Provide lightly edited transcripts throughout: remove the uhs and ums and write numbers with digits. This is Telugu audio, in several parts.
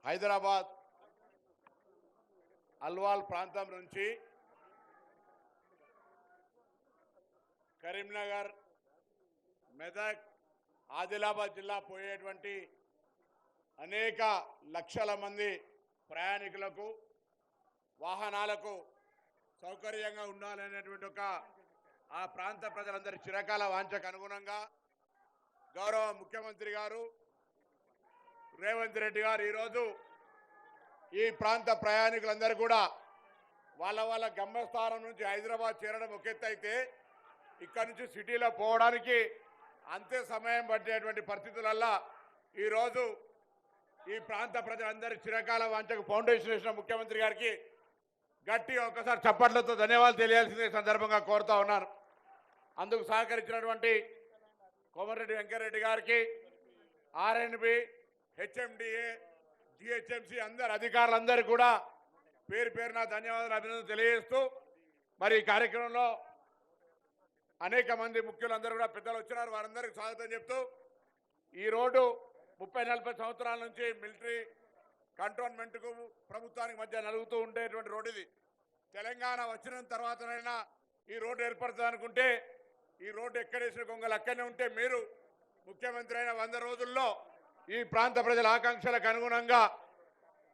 హైదరాబాద్ అల్వాల్ ప్రాంతం నుంచి కరీంనగర్, మెదక్, ఆదిలాబాద్ జిల్లా పోయేటువంటి అనేక లక్షల మంది ప్రయాణికులకు వాహనాలకు సౌకర్యంగా ఉండాలనేటువంటి ఒక ఆ ప్రాంత ప్రజలందరి చిరకాల వాంఛకు అనుగుణంగా గౌరవ ముఖ్యమంత్రి గారు రేవంత్ రెడ్డి గారు ఈరోజు ఈ ప్రాంత ప్రయాణికులందరూ కూడా వాళ్ళ గమ్యస్థానం నుంచి హైదరాబాద్ చేరడం ఒక ఎత్తు అయితే ఇక్కడ నుంచి సిటీలో పోవడానికి అంతే సమయం పట్టేటువంటి పరిస్థితులల్లో ఈరోజు ఈ ప్రాంత ప్రజలందరి చిరకాల వాంఛకు ఫౌండేషన్ వేసిన ముఖ్యమంత్రి గారికి గట్టిగా ఒకసారి చప్పట్లతో ధన్యవాదాలు తెలియాల్సిందే సందర్భంగా కోరుతా ఉన్నాను. అందుకు సహకరించినటువంటి కోమటిరెడ్డి వెంకటరెడ్డి గారికి, ఆర్ఎన్బి, హెచ్ఎండిఏ, జిహెచ్ఎంసి అందరు అధికారులందరికీ కూడా పేరు పేరున ధన్యవాదాలు, అభినందనలు తెలియజేస్తూ మరి ఈ కార్యక్రమంలో అనేక మంది ముఖ్యులందరూ కూడా పెద్దలు వచ్చినారు. వారందరికీ స్వాగతం చెప్తూ ఈ రోడ్డు 30-40 సంవత్సరాల నుంచి మిలిటరీ కంటోన్మెంట్కు ప్రభుత్వానికి మధ్య నలుగుతూ ఉండేటువంటి రోడ్డు ఇది. తెలంగాణ వచ్చిన తర్వాతనైనా ఈ రోడ్డు ఏర్పడుతుంది అనుకుంటే ఈ రోడ్డు ఎక్కడేసిన గొంగలు అక్కడనే ఉంటే మీరు ముఖ్యమంత్రి అయిన 100 రోజుల్లో ఈ ప్రాంత ప్రజల ఆకాంక్షలకు అనుగుణంగా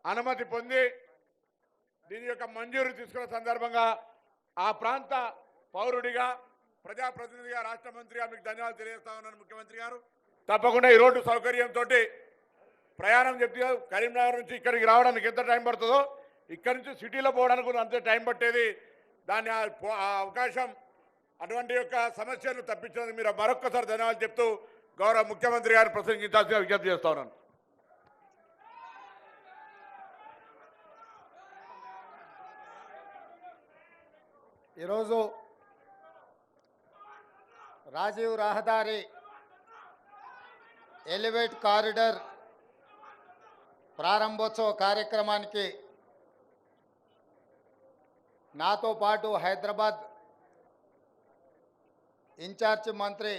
అనుమతి పొంది దీని యొక్క మంజూరు తీసుకున్న సందర్భంగా ఆ ప్రాంత పౌరుడిగా, ప్రజాప్రతినిధిగా, రాష్ట్ర మంత్రిగా మీకు ధన్యవాదాలు తెలియజేస్తా ఉన్నాను. ముఖ్యమంత్రి గారు తప్పకుండా ఈ రోడ్డు సౌకర్యంతో ప్రయాణం చెప్తే కరీంనగర్ నుంచి ఇక్కడికి రావడానికి ఎంత టైం పడుతుందో ఇక్కడి నుంచి సిటీలో పోవడానికి కూడా అంతే టైం పట్టేది. దాన్ని ఆ అవకాశం అటువంటి యొక్క సమస్యను తప్పించినందుకు మీరు మరొక్కసారి ధన్యవాదాలు చెప్తూ గౌరవ ముఖ్యమంత్రి గారిని ప్రసంగించాల్సిన విజ్ఞప్తి చేస్తా ఉన్నాను. ఈరోజు రాజీవ్ రహదారి ఎలివేట్ కారిడార్ ప్రారంభోత్సవ కార్యక్రమానికి నాతో పాటు హైదరాబాద్ ఇన్ఛార్జి మంత్రి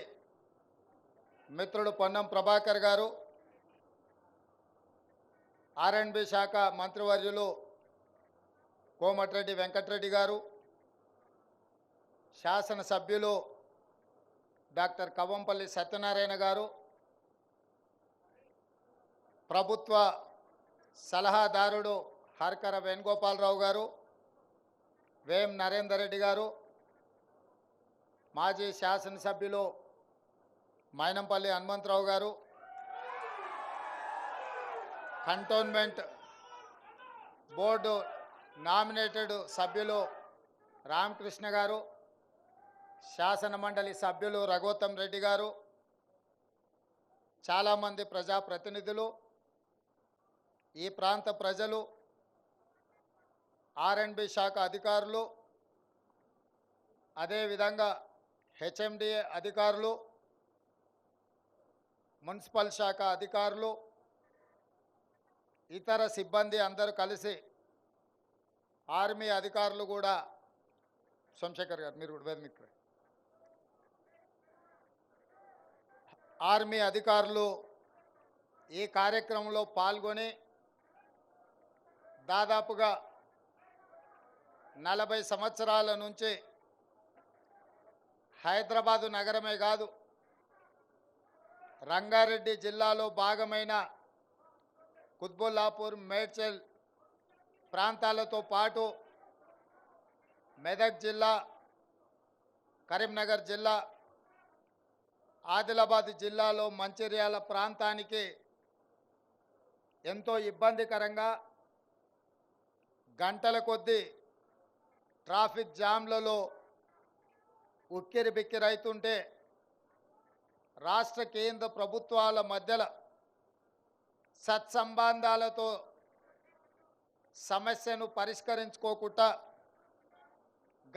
మిత్రుడు పొన్నం ప్రభాకర్ గారు, ఆర్ఎండ్బి శాఖ మంత్రివర్యులు కోమటిరెడ్డి వెంకటరెడ్డి గారు, శాసనసభ్యులు డాక్టర్ కవంపల్లి సత్యనారాయణ గారు, ప్రభుత్వ సలహాదారుడు హర్కర వేణుగోపాలరావు గారు, వేం నరేందర్ రెడ్డి గారు, మాజీ శాసనసభ్యులు మైనంపల్లి హనుమంతరావు గారు, కంటోన్మెంట్ బోర్డు నామినేటెడ్ సభ్యులు రామకృష్ణ గారు, శాసన మండలి సభ్యులు రఘోత్తమ్ రెడ్డి గారు, చాలామంది ప్రజాప్రతినిధులు, ఈ ప్రాంత ప్రజలు, ఆర్ఎండ్బి శాఖ అధికారులు, అదేవిధంగా హెచ్ఎండిఏ అధికారులు, మున్సిపల్ శాఖ అధికారులు, ఇతర సిబ్బంది అందరూ కలిసి, ఆర్మీ అధికారులు కూడా, సోమశేఖర్ గారు మీరు కూడా వేదిక, ఆర్మీ అధికారులు ఈ కార్యక్రమంలో పాల్గొని దాదాపుగా 40 సంవత్సరాల నుంచి హైదరాబాదు నగరమే కాదు, రంగారెడ్డి జిల్లాలో భాగమైన కుత్బుల్లాపూర్, మేడ్చల్ ప్రాంతాలతో పాటు మెదక్ జిల్లా, కరీంనగర్ జిల్లా, ఆదిలాబాద్ జిల్లాలో మంచిర్యాల ప్రాంతానికి ఎంతో ఇబ్బందికరంగా గంటల కొద్దీ ట్రాఫిక్ జామ్లలో ఉక్కిరి బిక్కిరైతుంటే రాష్ట్ర కేంద్ర ప్రభుత్వాల మధ్యలో సత్సంబంధాలతో సమస్యను పరిష్కరించుకోకుండా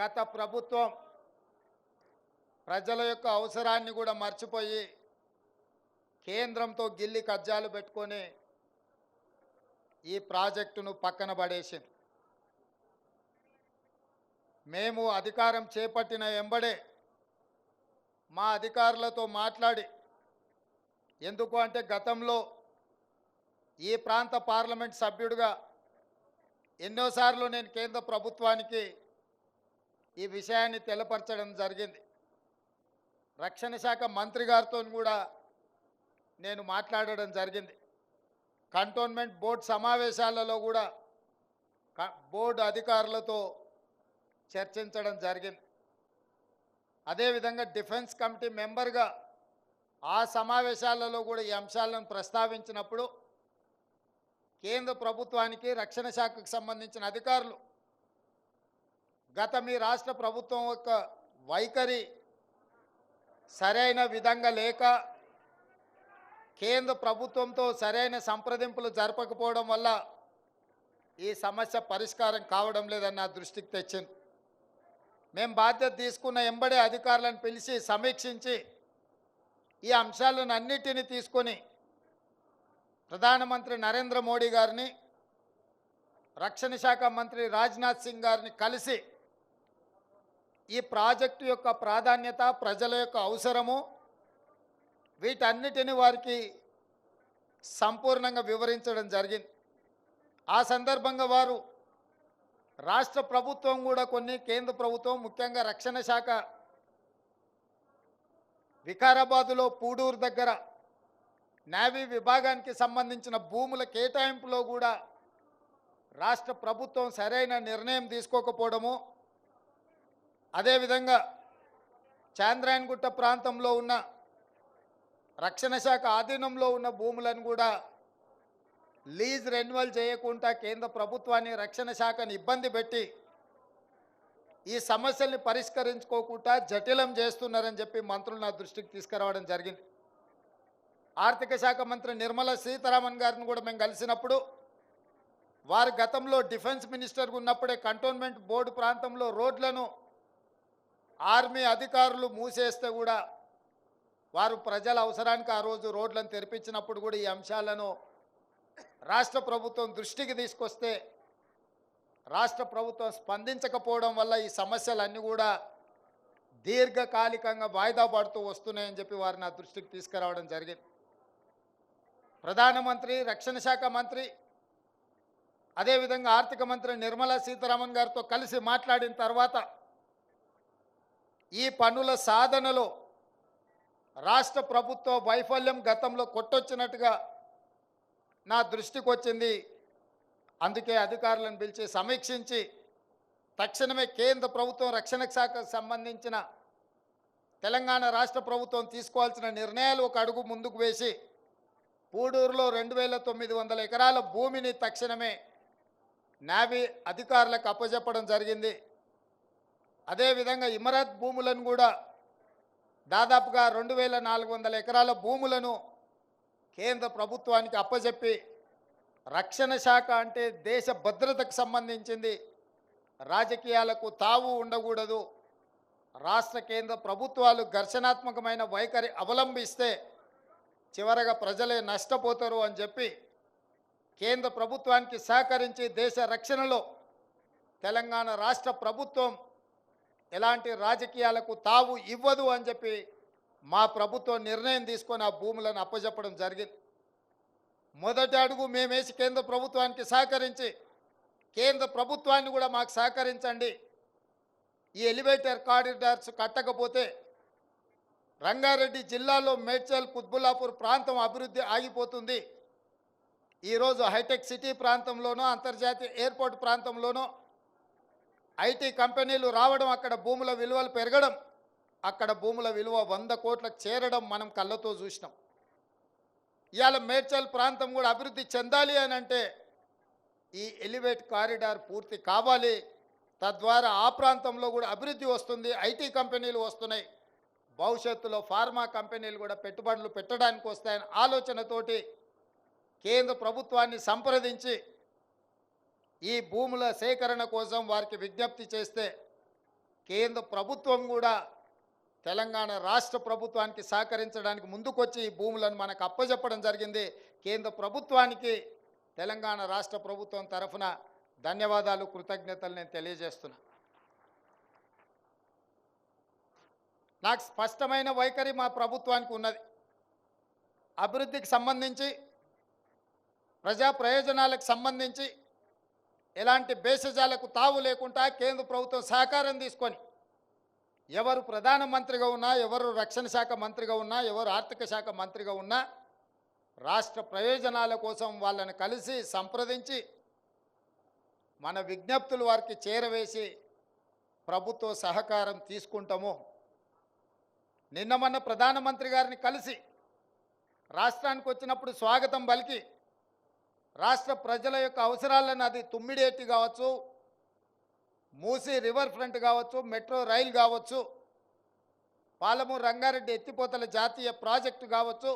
గత ప్రభుత్వం ప్రజల యొక్క అవసరాన్ని కూడా మర్చిపోయి కేంద్రంతో గిల్లి కజ్జాలు పెట్టుకొని ఈ ప్రాజెక్టును పక్కన పడేసింది. మేము అధికారం చేపట్టిన వెంబడే మా అధికారులతో మాట్లాడి, ఎందుకు అంటే గతంలో ఈ ప్రాంత పార్లమెంట్ సభ్యుడిగా ఎన్నోసార్లు నేను కేంద్ర ప్రభుత్వానికి ఈ విషయాన్ని తెలపరచడం జరిగింది. రక్షణ శాఖ మంత్రి గారితో కూడా నేను మాట్లాడడం జరిగింది. కంటోన్మెంట్ బోర్డు సమావేశాలలో కూడా బోర్డు అధికారులతో చర్చించడం జరిగింది. అదేవిధంగా డిఫెన్స్ కమిటీ మెంబర్గా ఆ సమావేశాలలో కూడా ఈ అంశాలను ప్రస్తావించినప్పుడు కేంద్ర ప్రభుత్వానికి రక్షణ శాఖకు సంబంధించిన అధికారులు గత మీ రాష్ట్ర ప్రభుత్వం యొక్క వైఖరి సరైన విధంగా లేక కేంద్ర ప్రభుత్వంతో సరైన సంప్రదింపులు జరపకపోవడం వల్ల ఈ సమస్య పరిష్కారం కావడం లేదని నా దృష్టికి తెచ్చింది. మేము బాధ్యత తీసుకున్న ఎంబడే అధికారులను పిలిచి సమీక్షించి ఈ అంశాలను అన్నిటినీ తీసుకొని ప్రధానమంత్రి నరేంద్ర మోడీ గారిని, రక్షణ శాఖ మంత్రి రాజ్నాథ్ సింగ్ గారిని కలిసి ఈ ప్రాజెక్టు యొక్క ప్రాధాన్యత, ప్రజల యొక్క అవసరము, వీటన్నిటిని వారికి సంపూర్ణంగా వివరించడం జరిగింది. ఆ సందర్భంగా వారు రాష్ట్ర ప్రభుత్వం కూడా కొన్ని, కేంద్ర ప్రభుత్వం ముఖ్యంగా రక్షణ శాఖ వికారాబాదులో పూడూరు దగ్గర నేవీ విభాగానికి సంబంధించిన భూముల కేటాయింపులో కూడా రాష్ట్ర ప్రభుత్వం సరైన నిర్ణయం తీసుకోకపోవడము, అదేవిధంగా చాంద్రాయణగుట్ట ప్రాంతంలో ఉన్న రక్షణ శాఖ ఆధీనంలో ఉన్న భూములను కూడా లీజ్ రెన్యువల్ చేయకుండా కేంద్ర ప్రభుత్వాన్ని, రక్షణ శాఖని ఇబ్బంది పెట్టి ఈ సమస్యల్ని పరిష్కరించుకోకుండా జటిలం చేస్తున్నారని చెప్పి మంత్రులు నా దృష్టికి తీసుకురావడం జరిగింది. ఆర్థిక శాఖ మంత్రి నిర్మలా సీతారామన్ గారిని కూడా మేము కలిసినప్పుడు వారు గతంలో డిఫెన్స్ మినిస్టర్గా ఉన్నప్పుడే కంటోన్మెంట్ బోర్డు ప్రాంతంలో రోడ్లను ఆర్మీ అధికారులు మూసేస్తే కూడా వారు ప్రజల అవసరానికి ఆ రోజు రోడ్లను తెరిపించినప్పుడు కూడా ఈ అంశాలను రాష్ట్ర ప్రభుత్వం దృష్టికి తీసుకొస్తే రాష్ట్ర ప్రభుత్వం స్పందించకపోవడం వల్ల ఈ సమస్యలన్నీ కూడా దీర్ఘకాలికంగా వాయిదా పడుతూ వస్తున్నాయని చెప్పి వారు నా దృష్టికి తీసుకురావడం జరిగింది. ప్రధానమంత్రి, రక్షణ శాఖ మంత్రి, అదేవిధంగా ఆర్థిక మంత్రి నిర్మలా సీతారామన్ గారితో కలిసి మాట్లాడిన తర్వాత ఈ పనుల సాధనలో రాష్ట్ర ప్రభుత్వ వైఫల్యం గతంలో కొట్టొచ్చినట్టుగా నా దృష్టికి వచ్చింది. అందుకే అధికారులను పిలిచి సమీక్షించి తక్షణమే కేంద్ర ప్రభుత్వం, రక్షణ శాఖకు సంబంధించిన తెలంగాణ రాష్ట్ర ప్రభుత్వం తీసుకోవాల్సిన నిర్ణయాలు ఒక అడుగు ముందుకు వేసి పూడూరులో 2900 ఎకరాల భూమిని తక్షణమే నేవీ అధికారులకు అప్పజెప్పడం జరిగింది. అదేవిధంగా ఇమరత్ భూములను కూడా దాదాపుగా 2400 ఎకరాల భూములను కేంద్ర ప్రభుత్వానికి అప్పజెప్పి రక్షణ శాఖ అంటే దేశ భద్రతకు సంబంధించింది, రాజకీయాలకు తావు ఉండకూడదు, రాష్ట్ర కేంద్ర ప్రభుత్వాలు ఘర్షణాత్మకమైన వైఖరి అవలంబిస్తే చివరగా ప్రజలే నష్టపోతారు అని చెప్పి కేంద్ర ప్రభుత్వానికి సహకరించి దేశ రక్షణలో తెలంగాణ రాష్ట్ర ప్రభుత్వం ఎలాంటి రాజకీయాలకు తావు ఇవ్వదు అని చెప్పి మా ప్రభుత్వం నిర్ణయం తీసుకొని ఆ భూములను అప్పజెప్పడం జరిగింది. మొదటి అడుగు మేమేసి కేంద్ర ప్రభుత్వానికి సహకరించి కేంద్ర ప్రభుత్వాన్ని కూడా మాకు సహకరించండి, ఈ ఎలివేటర్ కారిడార్స్ కట్టకపోతే రంగారెడ్డి జిల్లాలో మేడ్చల్, కుత్బుల్లాపూర్ ప్రాంతం అభివృద్ధి ఆగిపోతుంది. ఈరోజు హైటెక్ సిటీ ప్రాంతంలోనో, అంతర్జాతీయ ఎయిర్పోర్ట్ ప్రాంతంలోనో ఐటీ కంపెనీలు రావడం, అక్కడ భూముల విలువలు పెరగడం, అక్కడ భూముల విలువ 100 కోట్లకు చేరడం మనం కళ్ళతో చూసినాం. ఇవాళ మేడ్చల్ ప్రాంతం కూడా అభివృద్ధి చెందాలి అని అంటే ఈ ఎలివేట్ కారిడార్ పూర్తి కావాలి. తద్వారా ఆ ప్రాంతంలో కూడా అభివృద్ధి వస్తుంది, ఐటీ కంపెనీలు వస్తున్నాయి, భవిష్యత్తులో ఫార్మా కంపెనీలు కూడా పెట్టుబడులు పెట్టడానికి వస్తాయని ఆలోచనతోటి కేంద్ర ప్రభుత్వాన్ని సంప్రదించి ఈ భూముల సేకరణ కోసం వారికి విజ్ఞప్తి చేస్తే కేంద్ర ప్రభుత్వం కూడా తెలంగాణ రాష్ట్ర ప్రభుత్వానికి సహకరించడానికి ముందుకొచ్చి ఈ భూములను మనకు అప్పజెప్పడం జరిగింది. కేంద్ర ప్రభుత్వానికి తెలంగాణ రాష్ట్ర ప్రభుత్వం తరఫున ధన్యవాదాలు, కృతజ్ఞతలు నేను తెలియజేస్తున్నా. నాకు స్పష్టమైన వైఖరి మా ప్రభుత్వానికి ఉన్నది. అభివృద్ధికి సంబంధించి ప్రజా ప్రయోజనాలకు సంబంధించి ఎలాంటి భేషజాలకు తావు లేకుండా కేంద్ర ప్రభుత్వం సహకారం తీసుకొని ఎవరు ప్రధానమంత్రిగా ఉన్నా, ఎవరు రక్షణ శాఖ మంత్రిగా ఉన్నా, ఎవరు ఆర్థిక శాఖ మంత్రిగా ఉన్నా రాష్ట్ర ప్రయోజనాల కోసం వాళ్ళని కలిసి సంప్రదించి మన విజ్ఞప్తులు వారికి చేరవేసి ప్రభుత్వ సహకారం తీసుకుంటాము. నిన్న మొన్న ప్రధానమంత్రి గారిని కలిసి రాష్ట్రానికి వచ్చినప్పుడు స్వాగతం పలికి రాష్ట్ర ప్రజల యొక్క అవసరాలను, అది తుమ్మిడేటి కావచ్చు, మూసీ రివర్ ఫ్రంట్ కావచ్చు, మెట్రో రైలు కావచ్చు, పాలమూరు రంగారెడ్డి ఎత్తిపోతల జాతీయ ప్రాజెక్టు కావచ్చు,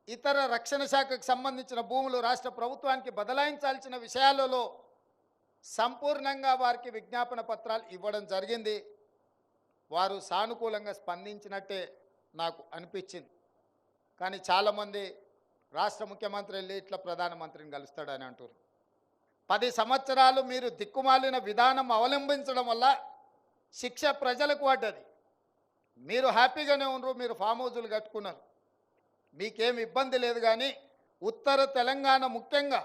ఇతర రక్షణ శాఖకు సంబంధించిన భూములు రాష్ట్ర ప్రభుత్వానికి బదలాయించాల్సిన విషయాలలో సంపూర్ణంగా వారికి విజ్ఞాపన పత్రాలు ఇవ్వడం జరిగింది. వారు సానుకూలంగా స్పందించినట్టే నాకు అనిపించింది. కానీ చాలామంది రాష్ట్ర ముఖ్యమంత్రి వెళ్ళి ఇట్లా ప్రధానమంత్రిని కలుస్తాడని అంటారు. 10 సంవత్సరాలు మీరు దిక్కుమాలిన విధానం అవలంబించడం వల్ల శిక్ష ప్రజలకు పడ్డది. మీరు హ్యాపీగానే ఉన్నారు, మీరు ఫామ్ హౌజులు కట్టుకున్నారు, మీకేం ఇబ్బంది లేదు. కానీ ఉత్తర తెలంగాణ ముఖ్యంగా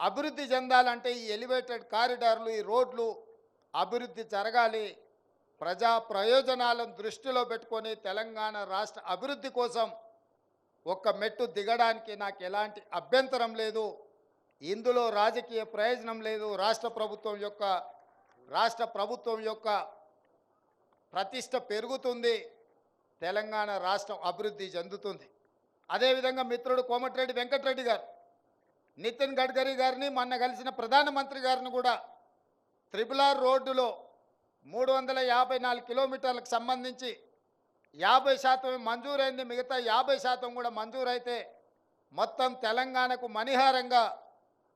అభివృద్ధి చెందాలంటే ఈ ఎలివేటెడ్ కారిడార్లు, ఈ రోడ్లు అభివృద్ధి జరగాలి. ప్రజా ప్రయోజనాలను దృష్టిలో పెట్టుకొని తెలంగాణ రాష్ట్ర అభివృద్ధి కోసం ఒక్క మెట్టు దిగడానికి నాకు ఎలాంటి అభ్యంతరం లేదు. ఇందులో రాజకీయ ప్రయోజనం లేదు. రాష్ట్ర ప్రభుత్వం యొక్క ప్రతిష్ట పెరుగుతుంది, తెలంగాణ రాష్ట్రం అభివృద్ధి చెందుతుంది. అదేవిధంగా మిత్రుడు కోమటిరెడ్డి వెంకటరెడ్డి గారు నితిన్ గడ్కరీ గారిని మొన్న కలిసిన ప్రధానమంత్రి గారిని కూడా RRR రోడ్డులో 354 కిలోమీటర్లకు సంబంధించి 50% మంజూరైంది, మిగతా 50% కూడా మంజూరైతే మొత్తం తెలంగాణకు మణిహారంగా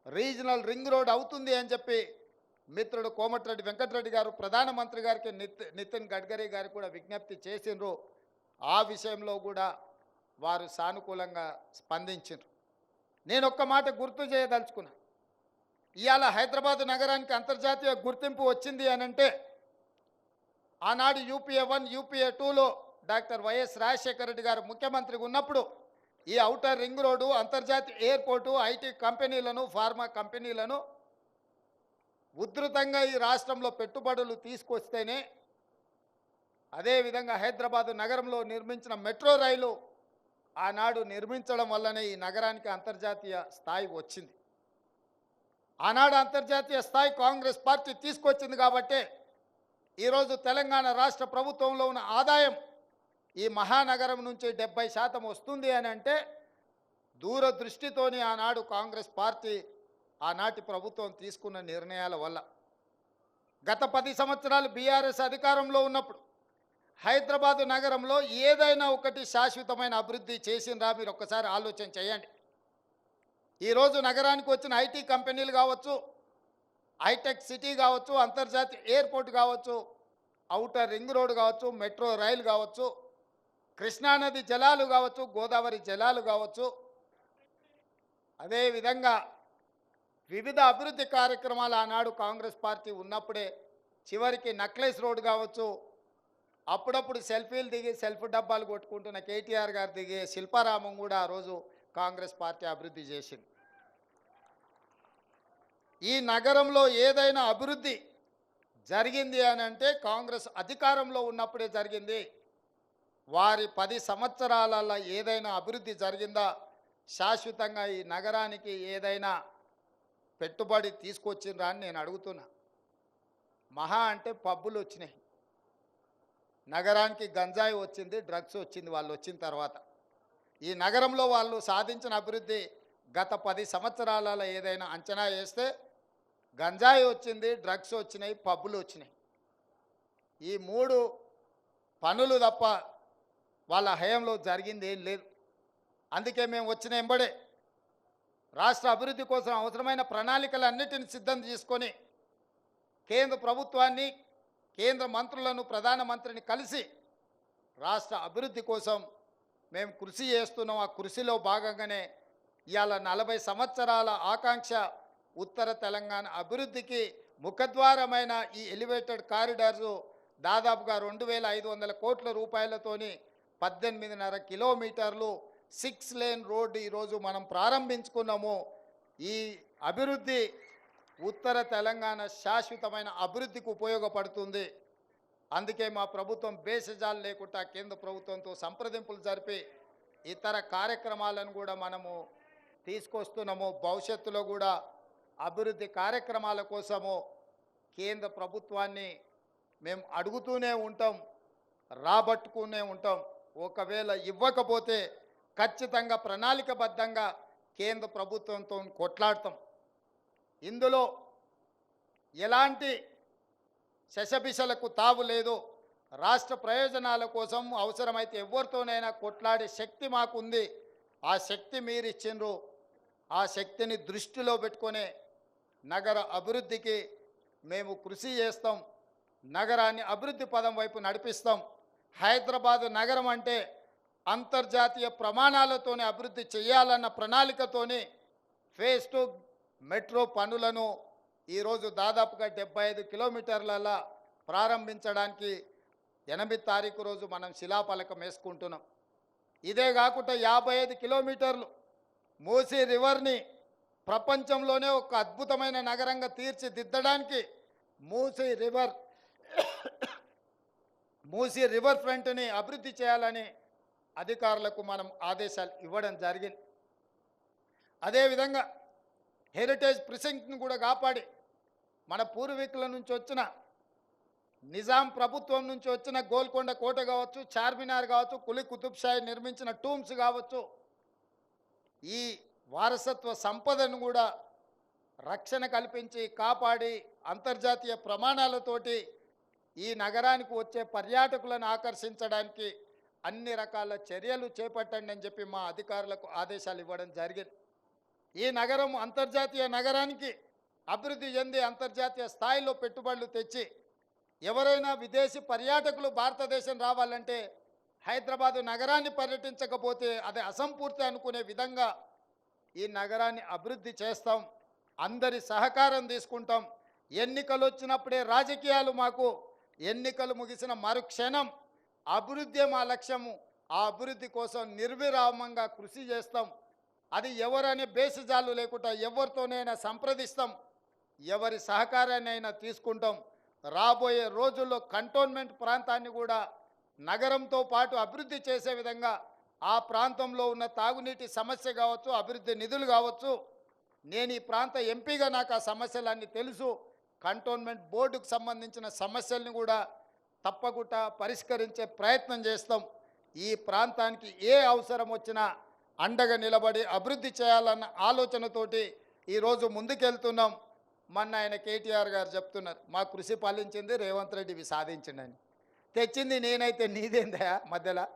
రీజనల్ రింగ్ రోడ్ అవుతుంది అని చెప్పి మిత్రుడు కోమటిరెడ్డి వెంకటరెడ్డి గారు ప్రధానమంత్రి గారికి నితిన్ గడ్కరీ గారు కూడా విజ్ఞప్తి చేసిండ్రు. ఆ విషయంలో కూడా వారు సానుకూలంగా స్పందించారు. నేను ఒక్క మాట గుర్తు చేయదలుచుకున్నా. ఇవాళ హైదరాబాద్ నగరానికి అంతర్జాతీయ గుర్తింపు వచ్చింది అనంటే ఆనాడు UPA 1 UPA 2లో డాక్టర్ వైఎస్ రాజశేఖర రెడ్డి గారు ముఖ్యమంత్రిగా ఉన్నప్పుడు ఈ ఔటర్ రింగ్ రోడ్డు, అంతర్జాతీయ ఎయిర్పోర్టు, IT కంపెనీలను, ఫార్మా కంపెనీలను ఉధృతంగా ఈ రాష్ట్రంలో పెట్టుబడులు తీసుకొస్తేనే, అదేవిధంగా హైదరాబాదు నగరంలో నిర్మించిన మెట్రో రైలు ఆనాడు నిర్మించడం వల్లనే ఈ నగరానికి అంతర్జాతీయ స్థాయి వచ్చింది. ఆనాడు అంతర్జాతీయ స్థాయి కాంగ్రెస్ పార్టీ తీసుకొచ్చింది కాబట్టే ఈరోజు తెలంగాణ రాష్ట్ర ప్రభుత్వంలో ఉన్న ఆదాయం ఈ మహానగరం నుంచి 70% వస్తుంది అని అంటే దూరదృష్టితోని ఆనాడు కాంగ్రెస్ పార్టీ, ఆనాటి ప్రభుత్వం తీసుకున్న నిర్ణయాల వల్ల. గత 10 సంవత్సరాలు BRS అధికారంలో ఉన్నప్పుడు హైదరాబాదు నగరంలో ఏదైనా ఒకటి శాశ్వతమైన అభివృద్ధి చేసిండ్రా? మీరు ఒక్కసారి ఆలోచన చేయండి. ఈరోజు నగరానికి వచ్చిన IT కంపెనీలు కావచ్చు, హైటెక్ సిటీ కావచ్చు, అంతర్జాతీయ ఎయిర్పోర్ట్ కావచ్చు, ఔటర్ రింగ్ రోడ్ కావచ్చు, మెట్రో రైలు కావచ్చు, కృష్ణానది జలాలు కావచ్చు, గోదావరి జలాలు కావచ్చు, అదేవిధంగా వివిధ అభివృద్ధి కార్యక్రమాలు ఆనాడు కాంగ్రెస్ పార్టీ ఉన్నప్పుడే, చివరికి నక్లెస్ రోడ్ కావచ్చు, అప్పుడప్పుడు సెల్ఫీలు దిగి సెల్ఫ్ డబ్బాలు కొట్టుకుంటున్న KTR గారు దిగే శిల్పారామం కూడా ఆ రోజు కాంగ్రెస్ పార్టీ అభివృద్ధి చేసింది. ఈ నగరంలో ఏదైనా అభివృద్ధి జరిగింది అని అంటే కాంగ్రెస్ అధికారంలో ఉన్నప్పుడే జరిగింది. వారి 10 సంవత్సరాలలో ఏదైనా అభివృద్ధి జరిగిందా? శాశ్వతంగా ఈ నగరానికి ఏదైనా పెట్టుబడి తీసుకొచ్చిండ్రా అని నేను అడుగుతున్నా. మహా అంటే పబ్బులు వచ్చినాయి, నగరానికి గంజాయి వచ్చింది, డ్రగ్స్ వచ్చింది వాళ్ళు వచ్చిన తర్వాత. ఈ నగరంలో వాళ్ళు సాధించిన అభివృద్ధి గత 10 సంవత్సరాలలో ఏదైనా అంచనా వేస్తే గంజాయి వచ్చింది, డ్రగ్స్ వచ్చినాయి, పబ్బులు వచ్చినాయి. ఈ 3 పనులు తప్ప వాళ్ళ హయాంలో జరిగింది ఏం లేదు. అందుకే మేము వచ్చిన ఎంబడే రాష్ట్ర అభివృద్ధి కోసం అవసరమైన ప్రణాళికలన్నిటిని సిద్ధం చేసుకొని కేంద్ర ప్రభుత్వాన్ని, కేంద్ర మంత్రులను, ప్రధానమంత్రిని కలిసి రాష్ట్ర అభివృద్ధి కోసం మేము కృషి చేస్తున్నాం. ఆ కృషిలో భాగంగానే ఇవాళ 40 సంవత్సరాల ఆకాంక్ష ఉత్తర తెలంగాణ అభివృద్ధికి ముఖద్వారమైన ఈ ఎలివేటెడ్ కారిడార్సు దాదాపుగా 2500 కోట్ల రూపాయలతోని 18.5 కిలోమీటర్లు 6 లేన్ రోడ్డు ఈరోజు మనం ప్రారంభించుకున్నాము. ఈ అభివృద్ధి ఉత్తర తెలంగాణ శాశ్వతమైన అభివృద్ధికి ఉపయోగపడుతుంది. అందుకే మా ప్రభుత్వం బేసిజాలు లేకుండా కేంద్ర ప్రభుత్వంతో సంప్రదింపులు జరిపి ఇతర కార్యక్రమాలను కూడా మనము తీసుకొస్తున్నాము. భవిష్యత్తులో కూడా అభివృద్ధి కార్యక్రమాల కోసము కేంద్ర ప్రభుత్వాన్ని మేము అడుగుతూనే ఉంటాం, రాబట్టుకునే ఉంటాం. ఒకవేళ ఇవ్వకపోతే ఖచ్చితంగా ప్రణాళికబద్ధంగా కేంద్ర ప్రభుత్వంతో కొట్లాడతాం. ఇందులో ఎలాంటి శశబిషలకు తావు లేదు. రాష్ట్ర ప్రయోజనాల కోసం అవసరమైతే ఎవరితోనైనా కొట్లాడే శక్తి మాకుంది. ఆ శక్తి మీరు ఇచ్చిండ్రు. ఆ శక్తిని దృష్టిలో పెట్టుకునే నగర అభివృద్ధికి మేము కృషి చేస్తాం. నగరాన్ని అభివృద్ధి పదం వైపు నడిపిస్తాం. హైదరాబాద్ నగరం అంటే అంతర్జాతీయ ప్రమాణాలతోనే అభివృద్ధి చేయాలన్న ప్రణాళికతోని ఫేజ్ 2 మెట్రో పనులను ఈరోజు దాదాపుగా 75 కిలోమీటర్లలో ప్రారంభించడానికి 8 తారీఖు రోజు మనం శిలాఫలకం వేసుకుంటున్నాం. ఇదే కాకుండా 55 కిలోమీటర్లు మూసీ రివర్ని ప్రపంచంలోనే ఒక అద్భుతమైన నగరంగా తీర్చిదిద్దడానికి మూసీ రివర్ ఫ్రంట్ని అభివృద్ధి చేయాలని అధికారులకు మనం ఆదేశాలు ఇవ్వడం జరిగింది. అదేవిధంగా హెరిటేజ్ ప్రిసింక్ట్ని కూడా కాపాడి మన పూర్వీకుల నుంచి వచ్చిన నిజాం ప్రభుత్వం నుంచి వచ్చిన గోల్కొండ కోట కావచ్చు, చార్మినార్ కావచ్చు, కులీ కుతుబ్షాహి నిర్మించిన టూమ్స్ కావచ్చు, ఈ వారసత్వ సంపదను కూడా రక్షణ కల్పించి కాపాడి అంతర్జాతీయ ప్రమాణాలతోటి ఈ నగరానికి వచ్చే పర్యాటకులను ఆకర్షించడానికి అన్ని రకాల చర్యలు చేపట్టండి అని చెప్పి మా అధికారులకు ఆదేశాలు ఇవ్వడం జరిగింది. ఈ నగరం అంతర్జాతీయ నగరానికి అభివృద్ధి చెంది అంతర్జాతీయ స్థాయిలో పెట్టుబడులు తెచ్చి ఎవరైనా విదేశీ పర్యాటకులు భారతదేశం రావాలంటే హైదరాబాదు నగరాన్ని పర్యటించకపోతే అది అసంపూర్తి అనుకునే విధంగా ఈ నగరాన్ని అభివృద్ధి చేస్తాం. అందరి సహకారం తీసుకుంటాం. ఎన్నికలు వచ్చినప్పుడే రాజకీయాలు మాకు, ఎన్నికలు ముగిసిన మరుక్షణం అభివృద్ధి మా లక్ష్యము. ఆ అభివృద్ధి కోసం నిర్విరామంగా కృషి చేస్తాం. అది ఎవరనే బేసిజాలు లేకుండా ఎవరితోనైనా సంప్రదిస్తాం, ఎవరి సహకారాన్నైనా తీసుకుంటాం. రాబోయే రోజుల్లో కంటోన్మెంట్ ప్రాంతాన్ని కూడా నగరంతో పాటు అభివృద్ధి చేసే విధంగా ఆ ప్రాంతంలో ఉన్న తాగునీటి సమస్య కావచ్చు, అభివృద్ధి నిధులు కావచ్చు, నేను ఈ ప్రాంత ఎంపీగా నాకు ఆ సమస్యలన్నీ తెలుసు. కంటోన్మెంట్ బోర్డుకు సంబంధించిన సమస్యల్ని కూడా తప్పకుండా పరిష్కరించే ప్రయత్నం చేస్తాం. ఈ ప్రాంతానికి ఏ అవసరం వచ్చినా అండగా నిలబడి అభివృద్ధి చేయాలన్న ఆలోచనతోటి ఈరోజు ముందుకెళ్తున్నాం. మొన్న ఆయన కేటీఆర్ గారు చెప్తున్నారు, మా కృషి పాలించింది రేవంత్ రెడ్డివి సాధించిండని. తెచ్చింది నేనైతే నీదేందా మధ్యలో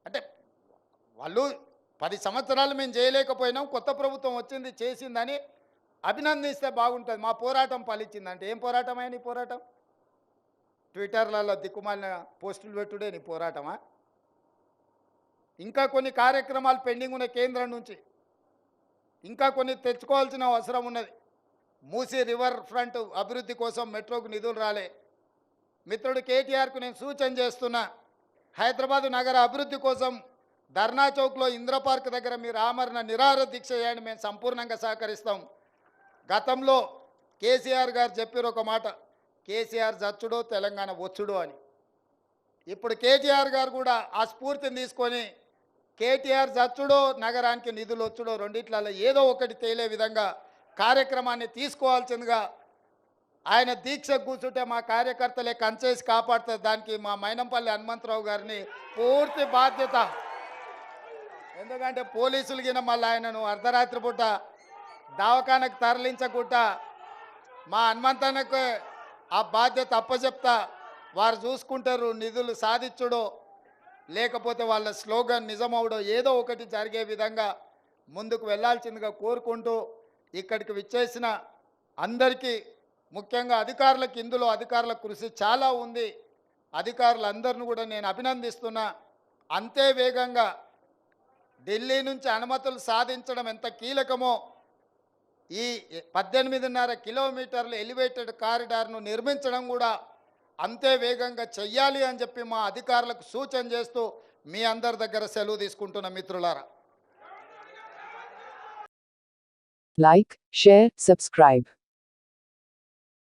అంటే వాళ్ళు 10 సంవత్సరాలు మేము చేయలేకపోయినాం, కొత్త ప్రభుత్వం వచ్చింది చేసిందని అభినందిస్తే బాగుంటుంది. మా పోరాటం ఫలించిందంటే ఏం పోరాటం అయినా పోరాటం? ట్విట్టర్లలో దిక్కుమాలిన పోస్టులు పెట్టుడే నీ పోరాటమా? ఇంకా కొన్ని కార్యక్రమాలు పెండింగ్ ఉన్న కేంద్రం నుంచి ఇంకా కొన్ని తెచ్చుకోవాల్సిన అవసరం ఉన్నది. మూసీ రివర్ ఫ్రంట్ అభివృద్ధి కోసం మెట్రోకు నిధులు రాలే. మిత్రుడు కేటీఆర్కు నేను సూచన చేస్తున్నా, హైదరాబాదు నగర అభివృద్ధి కోసం ధర్నా చౌక్లో ఇందిరా పార్క్ దగ్గర మీరు ఆమరణ నిరాహార దీక్ష చేయండి, మేము సంపూర్ణంగా సహకరిస్తాం. గతంలో కేసీఆర్ గారు చెప్పారు ఒక మాట, కేసీఆర్ చచ్చుడో తెలంగాణ వచ్చుడో అని. ఇప్పుడు కేటీఆర్ గారు కూడా ఆ స్ఫూర్తిని తీసుకొని కేటీఆర్ చచ్చుడో నగరానికి నిధులు వచ్చుడో రెండిట్లలో ఏదో ఒకటి తేలే విధంగా కార్యక్రమాన్ని తీసుకోవాల్సిందిగా ఆయన దీక్ష కూర్చుంటే మా కార్యకర్తలే కంచేసి కాపాడుతుంది. దానికి మా మైనంపల్లి హనుమంతరావు గారిని పూర్తి బాధ్యత. ఎందుకంటే పోలీసులు గిన మళ్ళీ ఆయనను అర్ధరాత్రి పూట దవాఖానకు తరలించకుండా మా హనుమంతన్నకు ఆ బాధ్యత అప్పచెప్తా. వారు చూసుకుంటారు, నిధులు సాధించుడో లేకపోతే వాళ్ళ స్లోగన్ నిజమవుడో ఏదో ఒకటి జరిగే విధంగా ముందుకు వెళ్ళాల్సిందిగా కోరుకుంటూ ఇక్కడికి విచ్చేసిన అందరికీ, ముఖ్యంగా అధికారులకు, ఇందులో అధికారుల కృషి చాలా ఉంది. అధికారులందరిని కూడా నేను అభినందిస్తున్నా. అంతే వేగంగా ఢిల్లీ నుంచి అనుమతులు సాధించడం ఎంత కీలకమో ఈ 18.5 కిలోమీటర్ల ఎలివేటెడ్ కారిడార్ను నిర్మించడం కూడా అంతే వేగంగా చెయ్యాలి అని చెప్పి మా అధికారులకు సూచన చేస్తూ మీ అందరి దగ్గర సెలవు తీసుకుంటున్న మిత్రులారా. Like, share, subscribe.